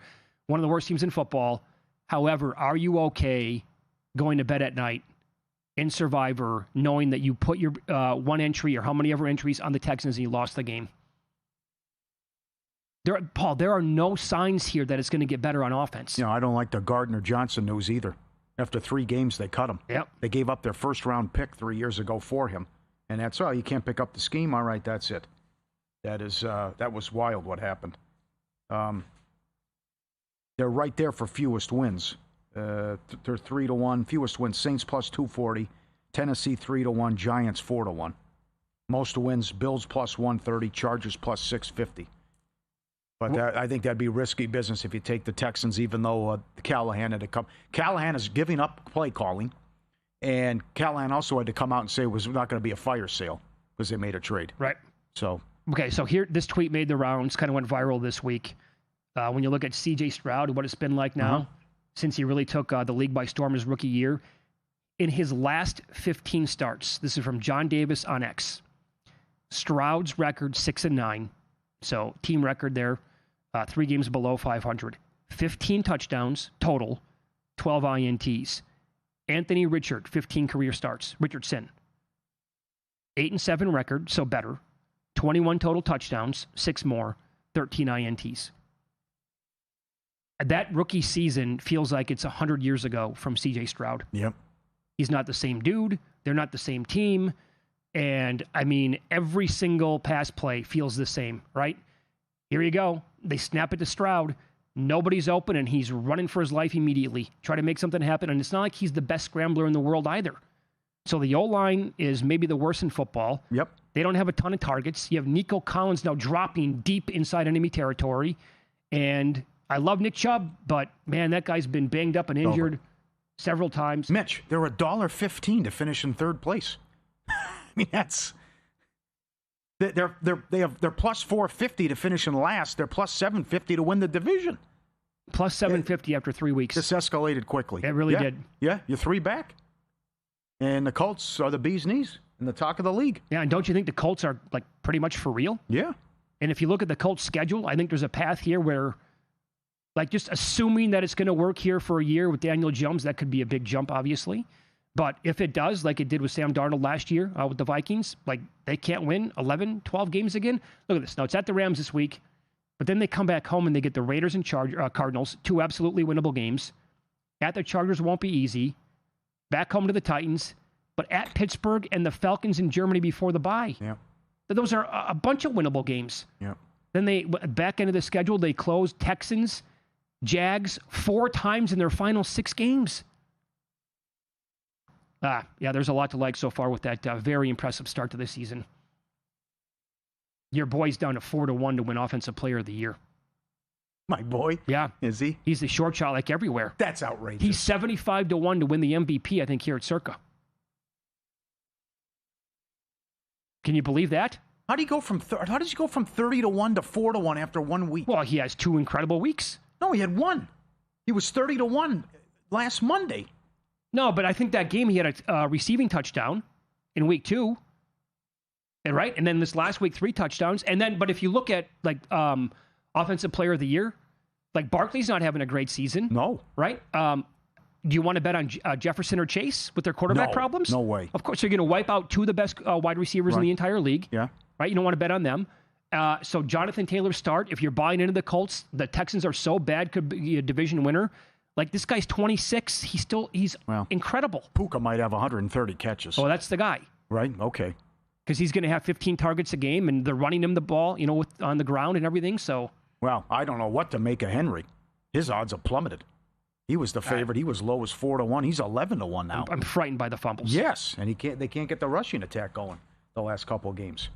S4: one of the worst teams in football. However, are you okay going to bed at night in Survivor knowing that you put your one entry or how many ever entries on the Texans and you lost the game? Paul, there are no signs here that it's going to get better on offense.
S5: I don't like the Gardner-Johnson news either. After 3 games, they cut him.
S4: Yep.
S5: They gave up their first-round pick 3 years ago for him. And that's all. You can't pick up the scheme. All right, that's it. That was wild what happened. They're right there for fewest wins. They're 3-1. Fewest wins, Saints plus 240. Tennessee 3-1. Giants 4-1. Most wins, Bills plus 130. Chargers plus 650. But I think that'd be risky business if you take the Texans, even though Callahan had to come. Callahan is giving up play calling, and Callahan also had to come out and say it was not going to be a fire sale because they made a trade.
S4: Right.
S5: So
S4: here, this tweet made the rounds, kind of went viral this week. When you look at C.J. Stroud, what it's been like now since he really took the league by storm his rookie year. In his last 15 starts, this is from John Davis on X, Stroud's record 6-9. So team record there, 3 games below 500. 15 touchdowns total, 12 INTs. Anthony Richardson, 15 career starts. Richardson, 8-7 record, so better. 21 total touchdowns, 6 more, 13 INTs. That rookie season feels like it's 100 years ago from C.J. Stroud.
S5: Yep.
S4: He's not the same dude. They're not the same team. And, every single pass play feels the same, right? Here you go. They snap it to Stroud. Nobody's open, and he's running for his life immediately. Try to make something happen, and it's not like he's the best scrambler in the world either. So the O-line is maybe the worst in football.
S5: Yep.
S4: They don't have a ton of targets. You have Nico Collins now dropping deep inside enemy territory. And I love Nick Chubb, but, man, that guy's been banged up and injured several times.
S5: Mitch, they're $1.15 to finish in third place. That's they're plus 450 to finish in last. They're plus 750 to win the division.
S4: Plus 750 after 3 weeks.
S5: This escalated quickly.
S4: It really did.
S5: Yeah, you're 3 back, and the Colts are the bee's knees in the talk of the league.
S4: Yeah, and don't you think the Colts are pretty much for real?
S5: Yeah.
S4: And if you look at the Colts' schedule, I think there's a path here where, just assuming that it's going to work here for a year with Daniel Jones, that could be a big jump, obviously. But if it does, like it did with Sam Darnold last year with the Vikings, they can't win 11, 12 games again. Look at this. Now, it's at the Rams this week, but then they come back home and they get the Raiders and Cardinals, 2 absolutely winnable games. At the Chargers won't be easy. Back home to the Titans, but at Pittsburgh and the Falcons in Germany before the bye.
S5: Yeah.
S4: Those are a bunch of winnable games.
S5: Yeah.
S4: Then they, back end of the schedule, they close Texans, Jags 4 times in their final 6 games. Yeah, there's a lot to like so far with that very impressive start to the season. Your boy's down to 4-1 to win Offensive Player of the Year.
S5: My boy?
S4: Yeah.
S5: Is he?
S4: He's the short shot everywhere.
S5: That's outrageous.
S4: He's 75-1 to win the MVP, I think, here at Circa. Can you believe that?
S5: How did he go from 30 to 4-1 after 1 week?
S4: Well, he has 2 incredible weeks.
S5: No, he had 1. He was 30-1 last Monday.
S4: No, but I think that game he had a receiving touchdown in week 2. Right? And then this last week, 3 touchdowns. And then, but if you look at Offensive Player of the Year, Barkley's not having a great season.
S5: No.
S4: Right? Do you want to bet on Jefferson or Chase with their quarterback problems?
S5: No way.
S4: Of course, you're going to wipe out 2 of the best wide receivers in the entire league.
S5: Yeah.
S4: Right? You don't want to bet on them. So Jonathan Taylor start. If you're buying into the Colts, the Texans are so bad, could be a division winner. This guy's 26. He's incredible.
S5: Puka might have 130 catches.
S4: Oh, that's the guy.
S5: Right? Okay.
S4: Because he's going to have 15 targets a game, and they're running him the ball, on the ground and everything. So,
S5: well, I don't know what to make of Henry. His odds have plummeted. He was the favorite. He was low as 4-1. He's 11-1 now.
S4: I'm frightened by the fumbles.
S5: Yes, and they can't get the rushing attack going the last couple of games.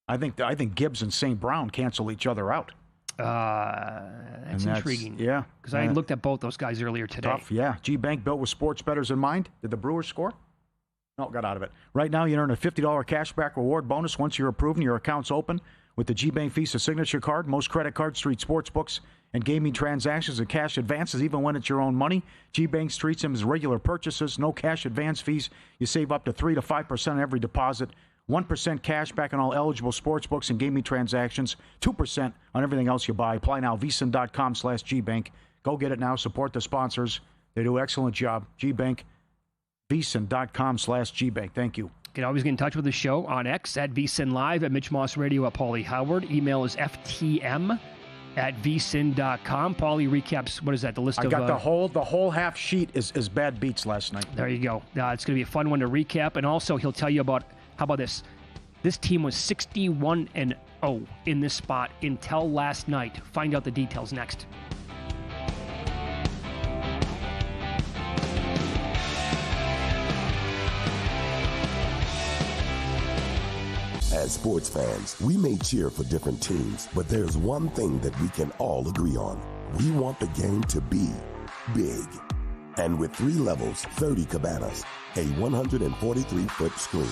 S5: I think Gibbs and St. Brown cancel each other out.
S4: That's intriguing.
S5: Yeah.
S4: Because I looked at both those guys earlier today.
S5: Tough, yeah. G-Bank built with sports bettors in mind. Did the Brewers score? No, got out of it. Right now, you earn a $50 cashback reward bonus once you're approved and your account's open with the G-Bank Visa Signature Card. Most credit cards, street sports books, and gaming transactions and cash advances, even when it's your own money. GBank treats them as regular purchases, no cash advance fees. You save up to 3 to 5% on every deposit, 1% cash back on all eligible sports books and gaming transactions, 2% on everything else you buy. Apply now, VSiN.com/GBank. Go get it now. Support the sponsors. They do an excellent job. GBank, VSiN.com/GBank. Thank you.
S4: You can always get in touch with the show on X at VSiN Live, at Mitch Moss Radio, at Paulie Howard. Email is ftm@vsin.com. Paulie recaps, what is that, the list of... I
S5: got the whole half sheet is bad beats last night.
S4: There you go. It's going to be a fun one to recap. And also, he'll tell you about, how about this? This team was 61-0 in this spot until last night. Find out the details next.
S10: As sports fans, we may cheer for different teams, but there's one thing that we can all agree on. We want the game to be big. And with 3 levels, 30 cabanas, a 143-foot screen,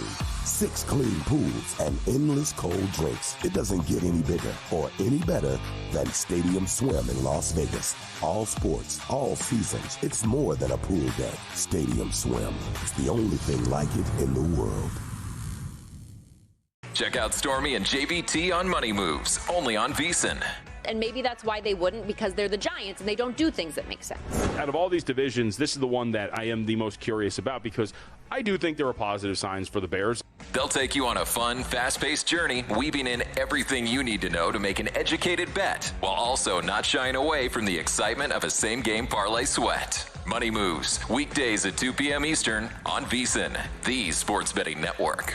S10: 6 clean pools, and endless cold drinks, it doesn't get any bigger or any better than Stadium Swim in Las Vegas. All sports, all seasons, it's more than a pool deck. Stadium Swim is the only thing like it in the world.
S6: Check out Stormy and JBT on Money Moves, only on VSiN.
S11: And maybe that's why they wouldn't, because they're the Giants and they don't do things that make sense.
S12: Out of all these divisions, this is the one that I am the most curious about, because I do think there are positive signs for the Bears.
S6: They'll take you on a fun, fast-paced journey, weaving in everything you need to know to make an educated bet, while also not shying away from the excitement of a same-game parlay sweat. Money Moves, weekdays at 2 p.m. Eastern on VSiN, the sports betting network.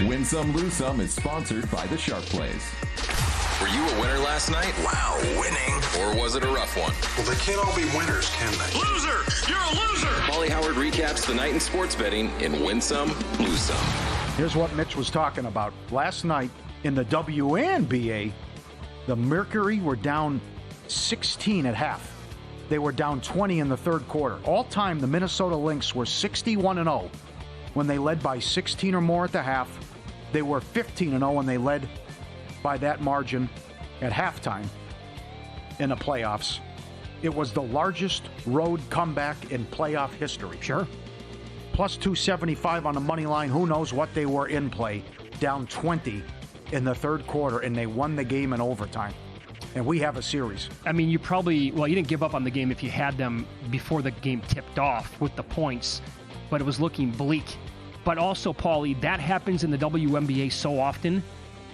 S13: Win Some, Lose Some is sponsored by the Sharp Plays.
S6: Were you a winner last night?
S2: Wow, winning.
S6: Or was it a rough one?
S2: Well, they can't all be winners, can they?
S3: Loser! You're a loser!
S6: Paulie Howard recaps the night in sports betting in Win Some, Lose Some.
S5: Here's what Mitch was talking about. Last night in the WNBA, the Mercury were down 16 at half. They were down 20 in the third quarter. All time, the Minnesota Lynx were 61-0 when they led by 16 or more at the half. They were 15-0 when they led by that margin at halftime in the playoffs. It was the largest road comeback in playoff history.
S4: Sure.
S5: Plus 275 on the money line. Who knows what they were in play. Down 20 in the third quarter, and they won the game in overtime. And we have a series.
S4: I mean, you didn't give up on the game if you had them before the game tipped off with the points, but it was looking bleak. But also, Paulie, that happens in the WNBA so often,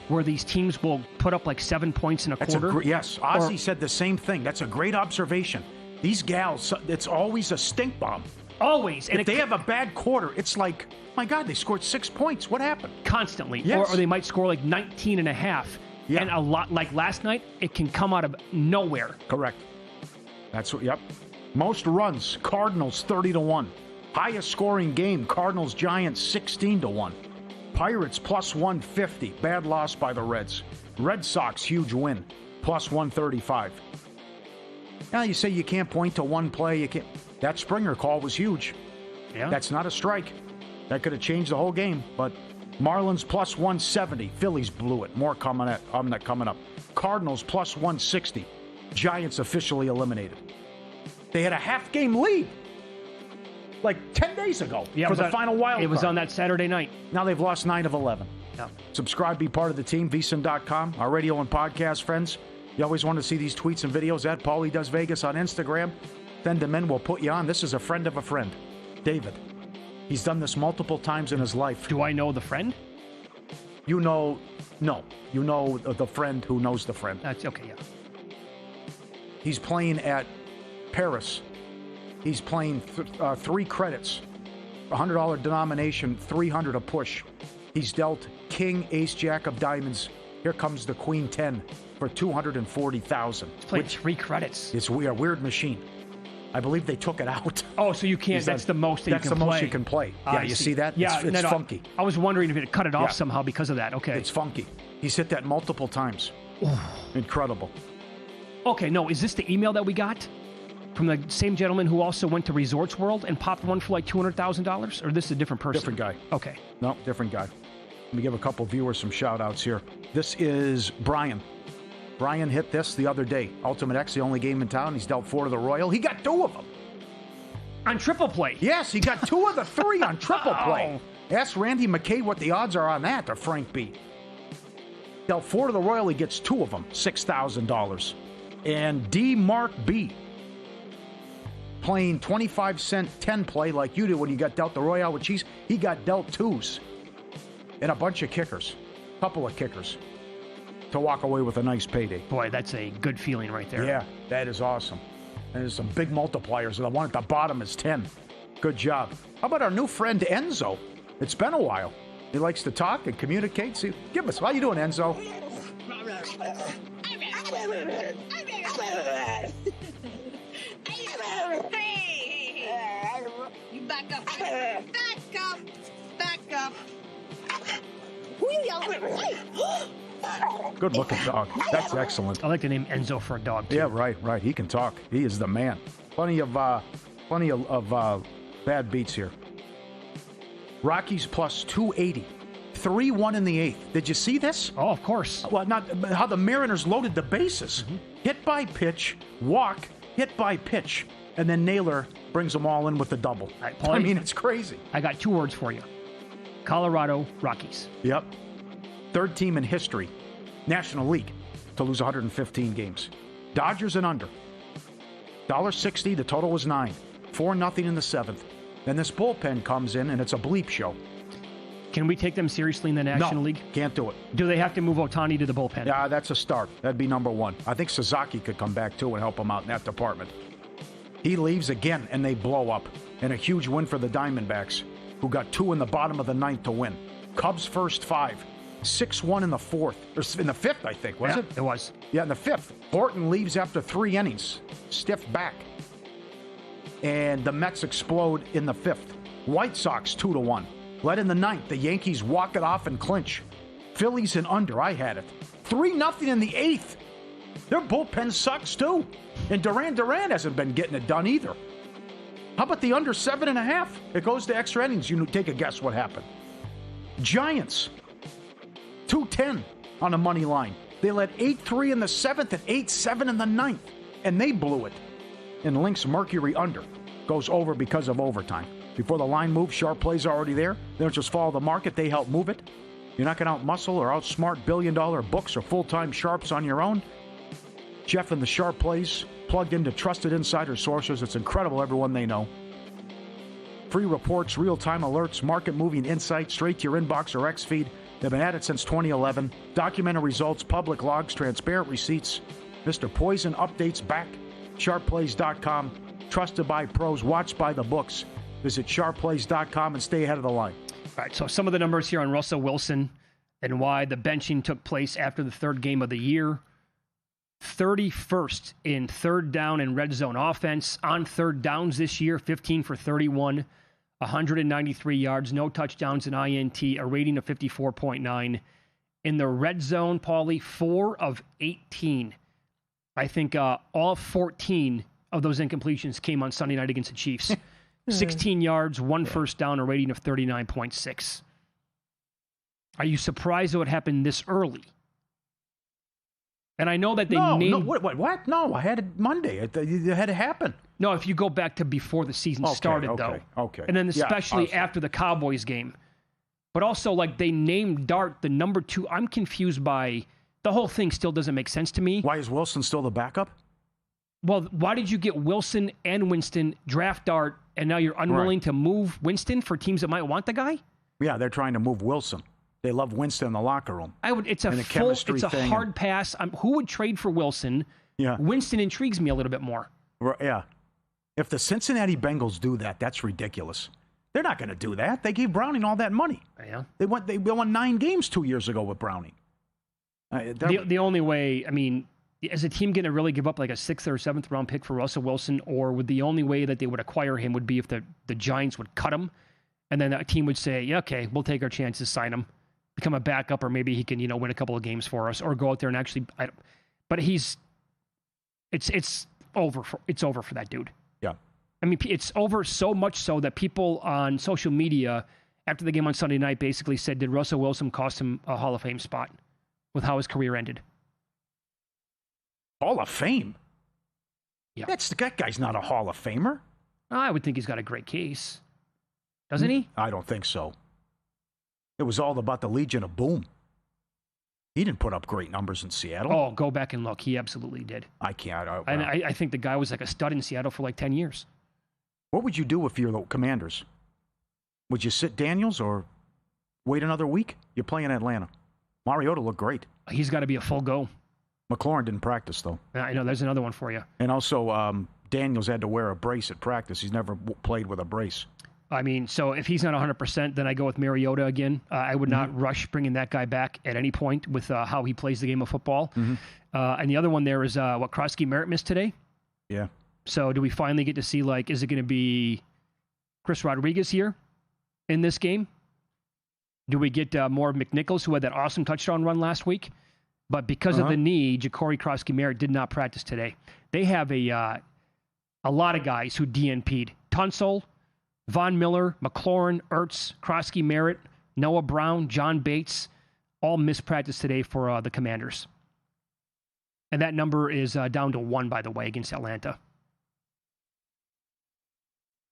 S4: where these teams will put up like 7 points in a quarter.
S5: Yes, Ozzy said the same thing. That's a great observation. These gals, it's always a stink bomb.
S4: Always.
S5: And if they have a bad quarter, it's like, my God, they scored 6 points. What happened?
S4: Constantly.
S5: Yes.
S4: Or they might score like 19 and a half.
S5: Yeah.
S4: And a lot, like last night, it can come out of nowhere.
S5: Correct. That's what, yep. Most runs, Cardinals 30-1. Highest scoring game, Cardinals Giants 16-1. Pirates plus 150. Bad loss by the Reds. Red Sox huge win, plus 135. Now you say you can't point to one play. You can't. That Springer call was huge.
S4: Yeah.
S5: That's not a strike. That could have changed the whole game. But Marlins plus 170. Phillies blew it. More coming up. Cardinals plus 160. Giants officially eliminated. They had a half-game lead like 10 days ago for the final wild card.
S4: It was on that Saturday night.
S5: Now they've lost 9 of 11.
S4: Yeah.
S5: Subscribe, be part of the team, VSiN.com, our radio and podcast friends. You always want to see these tweets and videos at Paulie Does Vegas on Instagram. Send them in, we'll put you on. This is a friend of a friend, David. He's done this multiple times in his life.
S4: Do I know the friend?
S5: You know the friend who knows the friend.
S4: That's okay, yeah.
S5: He's playing at Paris. He's playing 3 credits, $100 denomination, 300 a push. He's dealt King, Ace, Jack of Diamonds. Here comes the Queen 10 for $240,000.
S4: He's playing 3 credits.
S5: It's a weird machine. I believe they took it out.
S4: Oh, so you can't. That's the most that you can play.
S5: That's the most you can play. Yeah, you see that?
S4: Yeah,
S5: it's funky.
S4: I was wondering if it cut it off somehow because of that. Okay.
S5: It's funky. He's hit that multiple times. Incredible.
S4: Okay, no, is this the email that we got from the same gentleman who also went to Resorts World and popped one for like $200,000? Or this is a different person?
S5: Different guy.
S4: Okay.
S5: No, different guy. Let me give a couple viewers some shout-outs here. This is Brian. Brian hit this the other day. Ultimate X, the only game in town. He's dealt 4 to the Royal. He got 2 of them.
S4: On triple play?
S5: Yes, he got 2 of the 3 on triple play. Ask Randy McKay what the odds are on that, or Frank B. Dealt 4 to the Royal, he gets 2 of them, $6,000. And D. Mark B. playing 25-cent 10 play like you did when you got dealt the Royale with cheese. He got dealt 2s and a bunch of kickers, couple of kickers, to walk away with a nice payday.
S4: Boy, that's a good feeling right there.
S5: Yeah, that is awesome. And there's some big multipliers. The one at the bottom is 10. Good job. How about our new friend Enzo? It's been a while. He likes to talk and communicate. See, give us. How you doing, Enzo?
S14: You back up. Back up. Back up.
S5: Good looking dog. That's excellent.
S4: I like the name Enzo for a dog, too.
S5: Yeah, right. He can talk. He is the man. Plenty of bad beats here. Rockies plus 280. 3-1 in the 8th. Did you see this?
S4: Oh, of course.
S5: Well, not how the Mariners loaded the bases. Mm-hmm. Hit by pitch, walk, hit by pitch, and then Naylor brings them all in with the double.
S4: Right, Paulie,
S5: I mean, it's crazy.
S4: I got 2 words for you. Colorado Rockies.
S5: Yep. 3rd team in history, National League, to lose 115 games. Dodgers and under. $1.60, the total was 9. 4-0 in the 7th. Then this bullpen comes in, and it's a bleep show.
S4: Can we take them seriously in the National League?
S5: Can't do it.
S4: Do they have to move Ohtani to the bullpen?
S5: Yeah, that's a start. That'd be number 1. I think Sasaki could come back, too, and help him out in that department. He leaves again, and they blow up. And a huge win for the Diamondbacks, who got 2 in the bottom of the 9th to win. Cubs first 5. 6-1 in the fourth. Or in the fifth, I think, was it?
S4: It was.
S5: Yeah, in the fifth. Horton leaves after 3 innings. Stiff back. And the Mets explode in the fifth. White Sox 2-1. Led in the ninth. The Yankees walk it off and clinch. Phillies in under. I had it. 3-0 in the eighth. Their bullpen sucks too. And Duran hasn't been getting it done either. How about the under 7.5? It goes to extra innings. You take a guess what happened. Giants 2-10 on a money line. They led 8-3 in the seventh and 8-7 in the ninth. And they blew it. And Lynx Mercury under goes over because of overtime. Before the line moves, sharp plays are already there. They don't just follow the market, they help move it. You're not going to outmuscle or outsmart billion-dollar books or full-time sharps on your own. Jeff and the sharp plays, plugged into trusted insider sources. It's incredible, everyone they know. Free reports, real-time alerts, market-moving insights straight to your inbox or X feed. They've been at it since 2011. Documented results, public logs, transparent receipts. Mr. Poison updates back. Sharpplays.com. Trusted by pros, watched by the books. Visit sharpplays.com and stay ahead of the line.
S4: All right, so some of the numbers here on Russell Wilson and why the benching took place after the third game of the year. 31st in third down and red zone offense. On third downs this year, 15 for 31, 193 yards, no touchdowns in INT, a rating of 54.9. In the red zone, Paulie, 4 of 18. I think all 14 of those incompletions came on Sunday night against the Chiefs. 16 yards, 1 first down, a rating of 39.6. Are you surprised that it happened this early? And I know that they named...
S5: No, what? No, I had it Monday. It had to happen.
S4: No, if you go back to before the season started, though.
S5: Okay.
S4: And then especially after the Cowboys game. But also, like, they named Dart the number 2. I'm confused by... The whole thing still doesn't make sense to me.
S5: Why is Wilson still the backup?
S4: Well, why did you get Wilson and Winston, draft Dart, and now you're unwilling to move Winston for teams that might want the guy?
S5: Yeah, they're trying to move Wilson. They love Winston in the locker room.
S4: It's a hard pass. Who would trade for Wilson?
S5: Yeah.
S4: Winston intrigues me a little bit more.
S5: Yeah. If the Cincinnati Bengals do that, that's ridiculous. They're not going to do that. They gave Browning all that money.
S4: Yeah.
S5: They won 9 games 2 years ago with Browning.
S4: The only way, I mean, is a team going to really give up like a 6th or 7th round pick for Russell Wilson, or would the only way that they would acquire him would be if the Giants would cut him, and then that team would say, yeah, okay, we'll take our chances, sign him, become a backup, or maybe he can, win a couple of games for us, or go out there and actually. But it's over for that dude.
S5: Yeah,
S4: I mean, it's over so much so that people on social media after the game on Sunday night basically said, did Russell Wilson cost him a Hall of Fame spot with how his career ended?
S5: Hall of Fame?
S4: Yeah.
S5: That guy's not a Hall of Famer.
S4: I would think he's got a great case. Doesn't he?
S5: I don't think so. It was all about the Legion of Boom. He didn't put up great numbers in Seattle.
S4: Oh, go back and look. He absolutely did.
S5: I can't.
S4: I think the guy was like a stud in Seattle for like 10 years.
S5: What would you do if you're the Commanders? Would you sit Daniels or wait another week? You're playing Atlanta. Mariota looked great.
S4: He's got to be a full go.
S5: McLaurin didn't practice, though.
S4: I know. There's another one for you.
S5: And also, Daniels had to wear a brace at practice. He's never played with a brace.
S4: I mean, so if he's not 100%, then I go with Mariota again. I would not rush bringing that guy back at any point with how he plays the game of football. And the other one there is what Krosky Merritt missed today.
S5: Yeah.
S4: So do we finally get to see, like, is it going to be Chris Rodriguez here in this game? Do we get more of McNichols, who had that awesome touchdown run last week? But because of the knee, Ja'Cory Krosky Merritt did not practice today. They have a lot of guys who DNP'd. Tunsil, Von Miller, McLaurin, Ertz, Krosky Merritt, Noah Brown, John Bates, all missed practice today for the Commanders. And that number is down to 1, by the way, against Atlanta.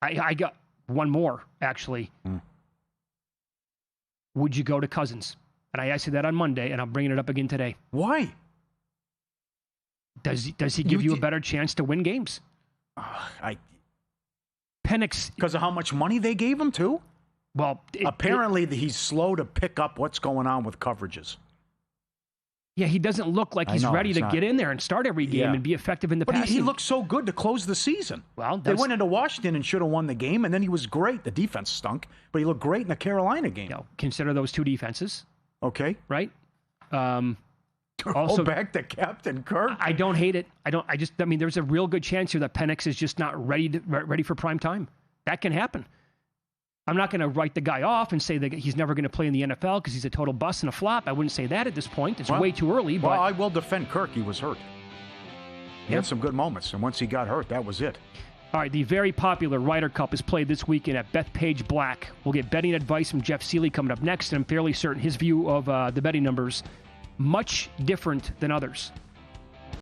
S4: I got one more, actually. Would you go to Cousins? And I asked you that on Monday, and I'm bringing it up again today.
S5: Why?
S4: Does he give you a better chance to win games? Penix,
S5: because of how much money they gave him, too?
S4: Well,
S5: apparently he's slow to pick up what's going on with coverages.
S4: Yeah, he doesn't look like he's ready to get in there and start every game and be effective in the passing.
S5: But he looked so good to close the season.
S4: Well,
S5: they went into Washington and should have won the game, and then he was great. The defense stunk, but he looked great in the Carolina game.
S4: Consider those two defenses.
S5: Okay.
S4: Right?
S5: Also, back to Captain Kirk.
S4: I don't hate it. I mean, there's a real good chance here that Penix is just not ready for prime time. That can happen. I'm not going to write the guy off and say that he's never going to play in the NFL because he's a total bust and a flop. I wouldn't say that at this point. It's way too early. But
S5: I will defend Kirk. He was hurt. He had some good moments, and once he got hurt, that was it.
S4: All right, the very popular Ryder Cup is played this weekend at Bethpage Black. We'll get betting advice from Jeff Seeley coming up next, and I'm fairly certain his view of the betting numbers much different than others.